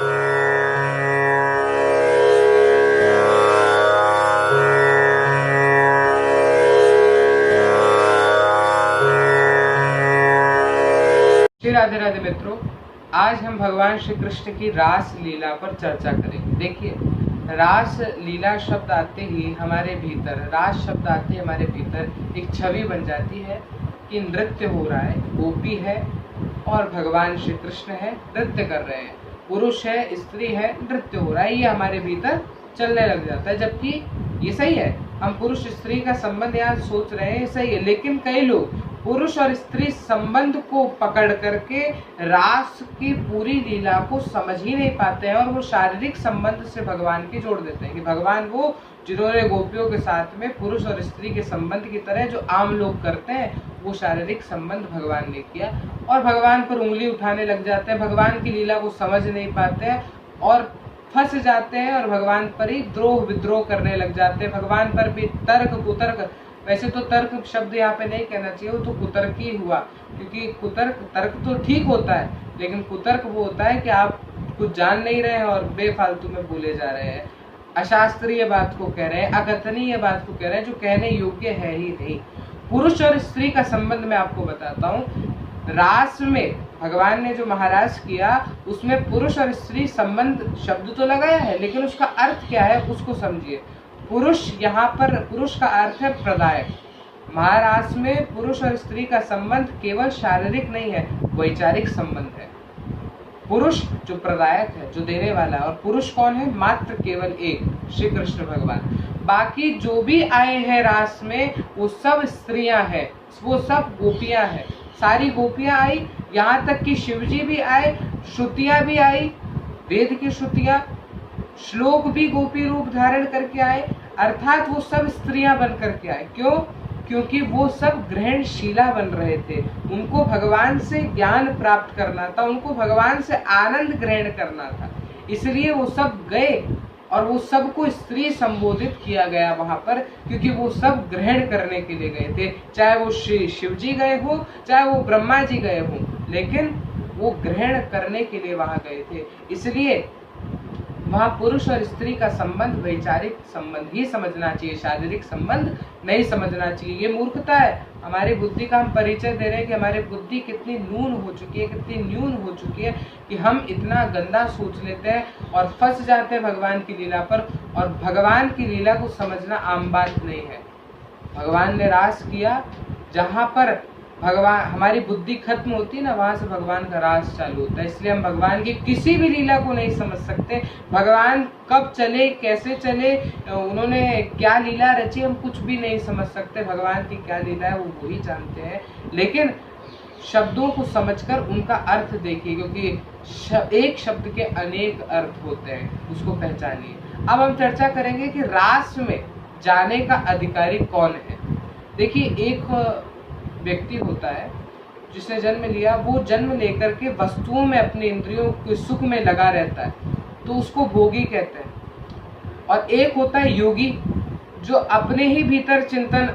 राधे राधे मित्रों, आज हम भगवान श्री कृष्ण की रास लीला पर चर्चा करेंगे। देखिए, रास लीला शब्द आते ही हमारे भीतर, रास शब्द आते ही हमारे भीतर एक छवि बन जाती है कि नृत्य हो रहा है, गोपी है और भगवान श्री कृष्ण है, नृत्य कर रहे हैं, पुरुष है, स्त्री है, नृत्य हो रहा है, ये हमारे भीतर चलने लग जाता है। जबकि ये सही है, हम पुरुष स्त्री का संबंध यहाँ सोच रहे हैं, सही है, लेकिन कई लोग पुरुष और स्त्री संबंध को पकड़ करके रास की पूरी लीला को समझ ही नहीं पाते हैं और वो शारीरिक संबंध से भगवान के जोड़ देते हैं कि भगवान वो जिन्होंने गोपियों के साथ में पुरुष और स्त्री के संबंध की तरह जो आम लोग करते हैं वो शारीरिक संबंध भगवान ने किया और भगवान पर उंगली उठाने लग जाते हैं, भगवान की लीला को समझ नहीं पाते हैं और फंस जाते हैं और भगवान पर ही द्रोह विद्रोह करने लग जाते हैं। भगवान पर भी तर्क कुतर्क, वैसे तो तर्क शब्द यहाँ पे नहीं कहना चाहिए, वो तो कुतर्क ही हुआ, क्योंकि तर्क तो ठीक होता है, लेकिन कुतर्क वो होता है कि आप कुछ जान नहीं रहे हैं और बेफालतू में बोले जा रहे हैं, अशास्त्रीय बात को कह रहे हैं, अकथनीय बात को कह रहे हैं जो कहने योग्य है ही नहीं। पुरुष और स्त्री का संबंध मैं आपको बताता हूँ। रास में भगवान ने जो महाराज किया उसमें पुरुष और स्त्री संबंध शब्द तो लगाया है, लेकिन उसका अर्थ क्या है उसको समझिए। पुरुष, यहाँ पर पुरुष का अर्थ है प्रदायक। महारास में पुरुष और स्त्री का संबंध केवल शारीरिक नहीं है, वैचारिक संबंध है। पुरुष जो प्रदायक है, जो देने वाला है, और पुरुष कौन है? मात्र केवल एक, श्री कृष्ण भगवान। बाकी जो भी आए हैं रास में वो सब स्त्रियां हैं, वो सब गोपियां हैं, सारी गोपियां आई, यहाँ तक कि शिवजी भी आए, श्रुतियां भी आई, वेद की श्रुतियां, श्लोक भी गोपी रूप धारण करके आए, अर्थात वो सब स्त्रियां बन करके आए। क्यों? क्योंकि वो सब ग्रहणशीला बन रहे थे, उनको भगवान से ज्ञान प्राप्त करना था, उनको भगवान से आनंद ग्रहण करना था, इसलिए वो सब गए और वो सबको स्त्री संबोधित किया गया वहां पर, क्योंकि वो सब ग्रहण करने के लिए गए थे। चाहे वो शिव जी गए हो, चाहे वो ब्रह्मा जी गए हो, लेकिन वो ग्रहण करने के लिए वहां गए थे। इसलिए वहाँ पुरुष और स्त्री का संबंध वैचारिक संबंध ही समझना चाहिए, शारीरिक संबंध नहीं समझना चाहिए। ये मूर्खता है। हमारी बुद्धि का हम परिचय दे रहे हैं कि हमारी बुद्धि कितनी न्यून हो चुकी है, कितनी न्यून हो चुकी है कि हम इतना गंदा सोच लेते हैं और फंस जाते हैं भगवान की लीला पर। और भगवान की लीला को समझना आम बात नहीं है। भगवान ने रास किया, जहाँ पर भगवान हमारी बुद्धि खत्म होती है ना, वहां से भगवान का रास चालू होता है। इसलिए हम भगवान की किसी भी लीला को नहीं समझ सकते। भगवान कब चले, कैसे चले, उन्होंने क्या लीला रची, हम कुछ भी नहीं समझ सकते। भगवान की क्या लीला है वो वही जानते हैं, लेकिन शब्दों को समझकर उनका अर्थ देखिए, क्योंकि एक शब्द के अनेक अर्थ होते हैं, उसको पहचानिए। अब हम चर्चा करेंगे कि रास में जाने का अधिकारी कौन है। देखिए, एक व्यक्ति होता है जिसने जन्म लिया, वो जन्म लेकर के वस्तुओं में, अपने इंद्रियों के सुख में लगा रहता है, तो उसको भोगी कहते हैं। और एक होता है योगी, जो अपने ही भीतर चिंतन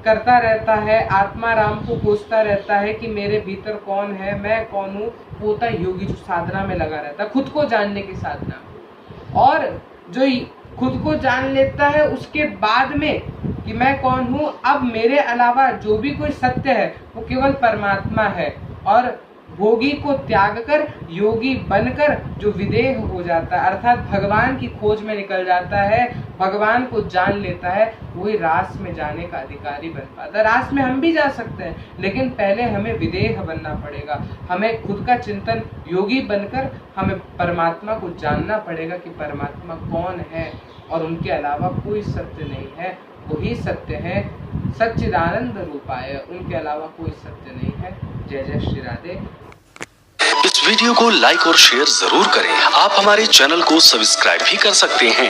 करता रहता है, आत्मा राम को खोजता रहता है कि मेरे भीतर कौन है, मैं कौन हूँ। वो होता है योगी, जो साधना में लगा रहता है, खुद को जानने की साधना। और जो खुद को जान लेता है उसके बाद में कि मैं कौन हूँ, अब मेरे अलावा जो भी कोई सत्य है वो केवल परमात्मा है, और भोगी को त्याग कर योगी बनकर जो विदेह हो जाता है, अर्थात भगवान की खोज में निकल जाता है, भगवान को जान लेता है, वही रास में जाने का अधिकारी बन पाता है। रास में हम भी जा सकते हैं, लेकिन पहले हमें विदेह बनना पड़ेगा। हमें खुद का चिंतन, योगी बनकर हमें परमात्मा को जानना पड़ेगा कि परमात्मा कौन है और उनके अलावा कोई सत्य नहीं है, वही सत्य है, सच्चिदानंद रूपाय, उनके अलावा कोई सत्य नहीं है। जय जय श्री राधे। इस वीडियो को लाइक और शेयर जरूर करें। आप हमारे चैनल को सब्सक्राइब भी कर सकते हैं।